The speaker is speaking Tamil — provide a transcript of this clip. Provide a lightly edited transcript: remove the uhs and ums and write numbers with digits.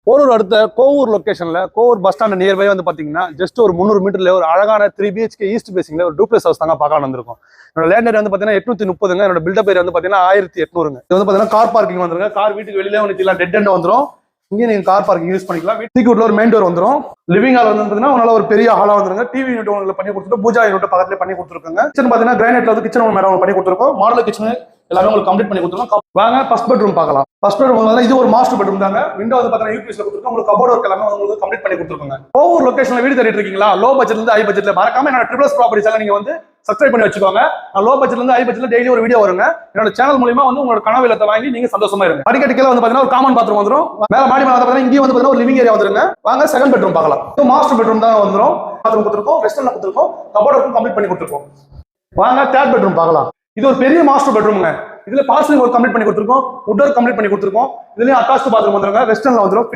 போரூர் அடுத்த கோவூர் லொகேஷன்ல கோவூர் பஸ் ஸ்டாண்ட் நியர்பை வந்து பாத்தீங்கன்னா ஜஸ்ட் ஒரு 300 மீட்டர்ல ஒரு அழகான 3 BHK ஈஸ்ட் பேசிங்ல ஒரு டூப்ளெக்ஸ் ஹவுஸ் தாங்க பார்க்க வந்திருக்கும். என்னோட லேண்ட் ஏரியா வந்து பாத்தீங்கன்னா 830ங்க. என்னோட பில்டப் ஏரியா வந்து பாத்தீங்கன்னா 1800ங்க. இது வந்து பாத்தீங்கன்னா கார் பார்க்கிங் வந்துருங்க. கார் வீட்டுக்கு வெளியிலே வந்து டெட் எண்ட் வந்துரும். இங்கே நீங்க கார் பார்க்கிங் யூஸ் பண்ணிக்கலாம். வீட்டுக்கு உள்ள ஒரு மெயின் டோர் வந்துரும். லிவிங் ஹால் வந்து பாத்தீங்கன்னா நல்ல ஒரு பெரிய ஹாலா வந்துருங்க. டிவி யூனிட் உங்களுக்கு பண்ணி கொடுத்துட்டு பூஜா யூனிட் பக்கத்துல பண்ணி கொடுத்துருக்காங்க. கிச்சன் பாத்தீங்கன்னா கிரானைட்ல வந்து கிச்சன் மேடம் பண்ணி கொடுத்துருக்கோம். மாடல் கிச்சன் எல்லாமே உங்களுக்கு கம்ப்ளீட் பண்ணி கொடுத்துருக்கோம். வாங்க ஃபர்ஸ்ட் பெட்ரூம் பார்க்கலாம். ஃபர்ஸ்ட் பெட்ரூம் இது ஒரு மாஸ்டர் பெட்ரூம் தாங்க. விண்டோ வந்து பாத்தீங்கன்னா யூபிஎஸ்ல கொடுத்துருக்கோம். உங்களுக்கு கபோர்ட் ஒர்க் எல்லாமே உங்களுக்கு கம்ப்ளீட் பண்ணி கொடுத்துருக்காங்க. ஒவ்வொரு லொகேஷன்ல வீடு தேடிட்டு இருக்கீங்களா? லோ பட்ஜெட்ல இருந்து ஹை பட்ஜெட்ல மறக்காம என்னோட ட்ரிபிள்ஸ் ப்ராப்பர்ட்டிஸ் எல்லாம் நீங்க வந்து சப்ஸ்கிரைப் பண்ணி வச்சுக்கோங்க. லோ பட்ஜெட்ல இருந்து ஹை பட்ஜெட்ல டெய்லி ஒரு வீடியோ வருங்க. என்னோட சேனல் மூலமா வந்து உங்களோட கனவு இல்லத்தை வாங்கி நீங்க சந்தோஷமா இருங்க. அடிக்கடிக்கல வந்து பாத்தீங்கன்னா ஒரு காமன் பாத்ரூம் வந்துரும். மேல மாடி மேல பாத்தீங்கன்னா இங்கே வந்து பாத்தீங்கன்னா ஒரு லிவிங் ஏரியா வந்துருங்க. வாங்க செகண்ட் பெட்ரூம் பார்க்கலாம். இது மாஸ்டர் பெட்ரூம் தான் வந்துரும். பாத்ரூம் கொடுத்துருக்கோம், வெஸ்டர்ன்ல கொடுத்துருக்கோம், கபோர்ட் ஒர்க் கம்ப்ளீட் பண்ணி கொடுத்துருக்கோம். வாங்க தேர்ட் பெட்ரூம் பார்க்கலாம். இது ஒரு பெரிய மாஸ்டர் பெட்ரூம்ங்க. இதுல பார்சலிங் ஒர்க் கம்ப்ளீட் பண்ணி கொடுத்துருக்கோம், வுட் ஒர்க் கம்ப்ளீட் பண்ணி கொடுத்துருக்கோம். இதுலயும் அட்டாச்ட் பாத்ரூம் வந்துருங்க, வெஸ்டர்ன்ல வந்துரும்.